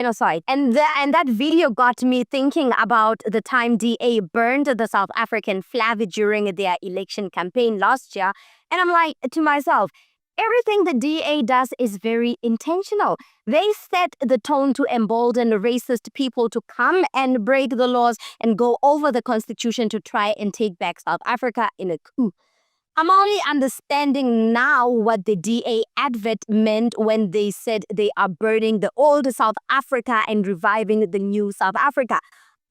genocide. And that video got me thinking about the time DA burned the South African flag during their election campaign last year. And I'm like to myself, everything the DA does is very intentional. They set the tone to embolden racist people to come and break the laws and go over the constitution to try and take back South Africa in a coup. I'm only understanding now what the DA advert meant when they said they are burning the old South Africa and reviving the new South Africa.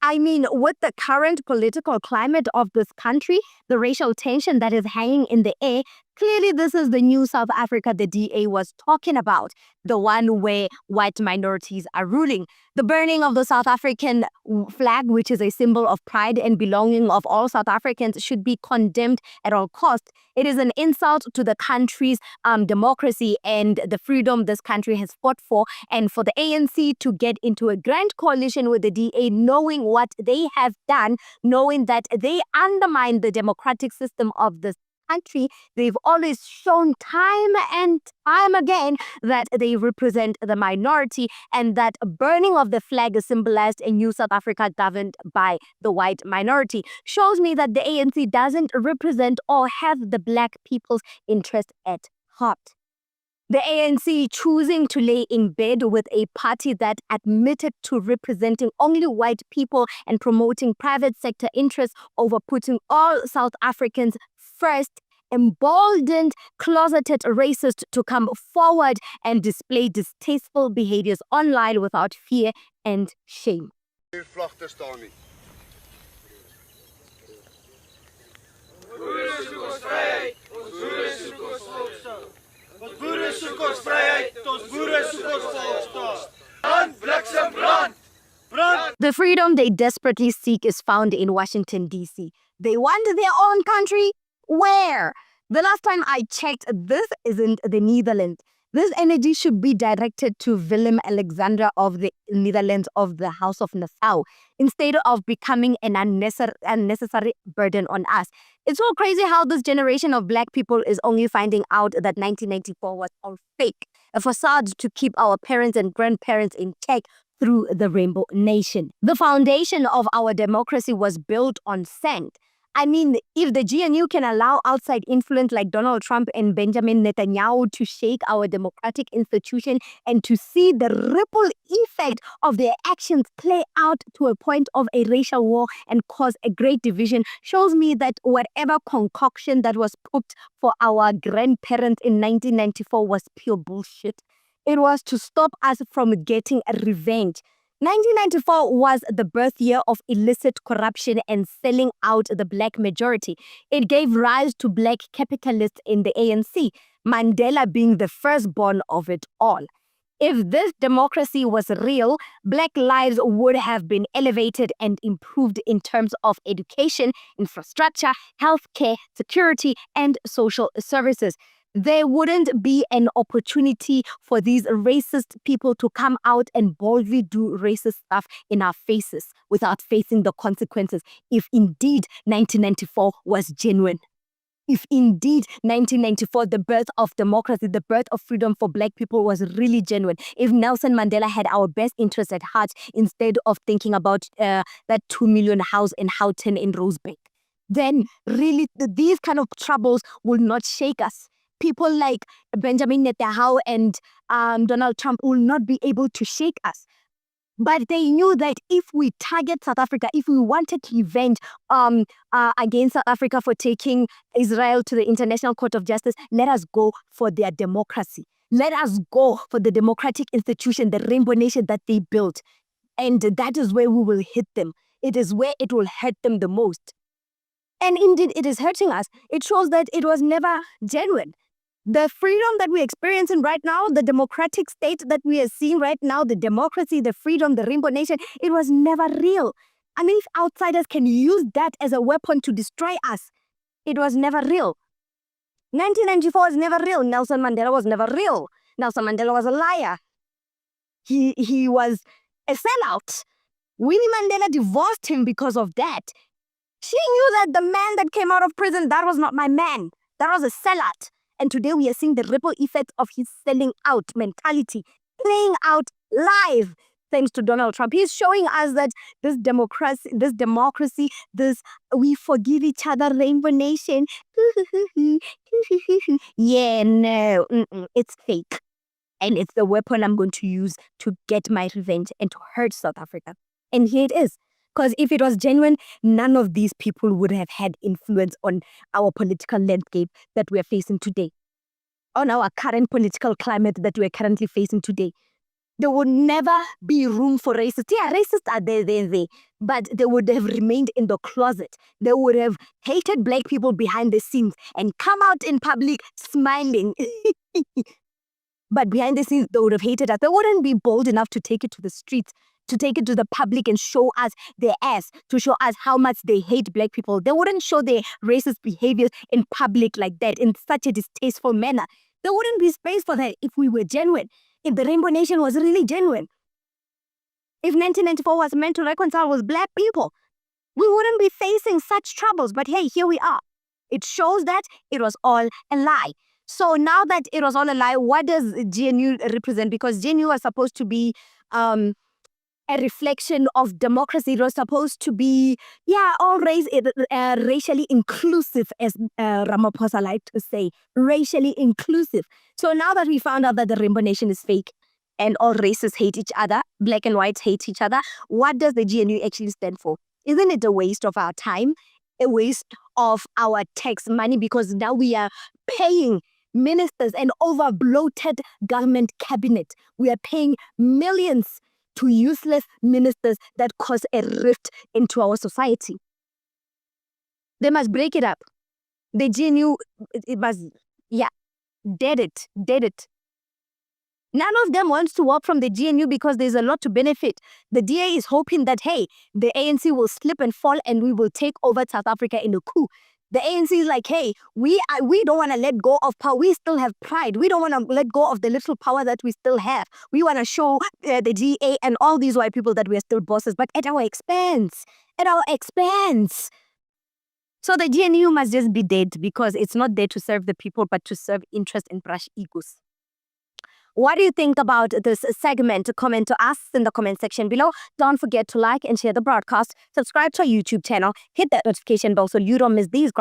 I mean, with the current political climate of this country, the racial tension that is hanging in the air, clearly this is the new South Africa the DA was talking about, the one where white minorities are ruling. The burning of the South African flag, which is a symbol of pride and belonging of all South Africans, should be condemned at all costs. It is an insult to the country's democracy and the freedom this country has fought for. And for the ANC to get into a grand coalition with the DA, knowing what they have done, knowing that they undermine the democratic system of this country, they've always shown time and time again that they represent the minority, and that burning of the flag symbolized a new South Africa governed by the white minority. Shows me that the ANC doesn't represent or have the black people's interest at heart. The ANC choosing to lay in bed with a party that admitted to representing only white people and promoting private sector interests over putting all South Africans first, emboldened closeted racists to come forward and display distasteful behaviors online without fear and shame. The freedom they desperately seek is found in Washington, D.C. They want their own country. Where? The last time I checked, this isn't the Netherlands. This energy should be directed to Willem-Alexander of the Netherlands of the House of Nassau, instead of becoming an unnecessary burden on us. It's so crazy how this generation of black people is only finding out that 1994 was all fake, a facade to keep our parents and grandparents in check through the Rainbow Nation. The foundation of our democracy was built on sand. I mean, if the GNU can allow outside influence like Donald Trump and Benjamin Netanyahu to shake our democratic institution and to see the ripple effect of their actions play out to a point of a racial war and cause a great division, shows me that whatever concoction that was cooked for our grandparents in 1994 was pure bullshit. It was to stop us from getting a revenge. 1994 was the birth year of illicit corruption and selling out the black majority. It gave rise to black capitalists in the ANC, Mandela being the firstborn of it all. If this democracy was real, black lives would have been elevated and improved in terms of education, infrastructure, healthcare, security, and social services. There wouldn't be an opportunity for these racist people to come out and boldly do racist stuff in our faces without facing the consequences, if indeed 1994 was genuine. If indeed 1994, the birth of democracy, the birth of freedom for black people was really genuine. If Nelson Mandela had our best interests at heart instead of thinking about that 2 million house in Houghton in Rosebank, then really these kind of troubles will not shake us. People like Benjamin Netanyahu and Donald Trump will not be able to shake us. But they knew that if we target South Africa, if we wanted revenge against South Africa for taking Israel to the International Court of Justice, let us go for their democracy. Let us go for the democratic institution, the Rainbow Nation that they built. And that is where we will hit them. It is where it will hurt them the most. And indeed, it is hurting us. It shows that it was never genuine. The freedom that we're experiencing right now, the democratic state that we are seeing right now, the democracy, the freedom, the Rainbow Nation, it was never real. I mean, if outsiders can use that as a weapon to destroy us, it was never real. 1994 was never real. Nelson Mandela was never real. Nelson Mandela was a liar. He was a sellout. Winnie Mandela divorced him because of that. She knew that the man that came out of prison, that was not my man. That was a sellout. And today we are seeing the ripple effect of his selling out mentality, playing out live. thanks to Donald Trump. He's showing us that this democracy, this we forgive each other, Rainbow Nation. Yeah, no, it's fake. And it's the weapon I'm going to use to get my revenge and to hurt South Africa. And here it is. Because if it was genuine, none of these people would have had influence on our political landscape that we are facing today, on our current political climate that we are currently facing today. There would never be room for racists. Yeah, racists are there. But they would have remained in the closet. They would have hated black people behind the scenes and come out in public smiling. But behind the scenes, they would have hated us. They wouldn't be bold enough to take it to the streets, to take it to the public and show us their ass, to show us how much they hate black people. They wouldn't show their racist behaviors in public like that, in such a distasteful manner. There wouldn't be space for that if we were genuine, if the Rainbow Nation was really genuine. If 1994 was meant to reconcile with black people, we wouldn't be facing such troubles. But hey, here we are. It shows that it was all a lie. So now that it was all a lie, what does GNU represent? Because GNU was supposed to be a reflection of democracy. It was supposed to be, racially inclusive, as Ramaphosa liked to say, racially inclusive. So now that we found out that the Rainbow Nation is fake and all races hate each other, black and whites hate each other, what does the GNU actually stand for? Isn't it a waste of our time, a waste of our tax money? Because now we are paying ministers and over-bloated government cabinet. We are paying millions to useless ministers that cause a rift into our society. They must break it up. The GNU, it must, dead it. None of them wants to work from the GNU because there's a lot to benefit. The DA is hoping that, hey, the ANC will slip and fall and we will take over South Africa in a coup. The ANC is like, hey, we don't want to let go of power. We still have pride. We don't want to let go of the little power that we still have. We want to show the DA and all these white people that we are still bosses, but at our expense. So the GNU must just be dead because it's not there to serve the people, but to serve interest and brush egos. What do you think about this segment? Comment to us in the comment section below. Don't forget to like and share the broadcast. Subscribe to our YouTube channel. Hit that notification bell so you don't miss these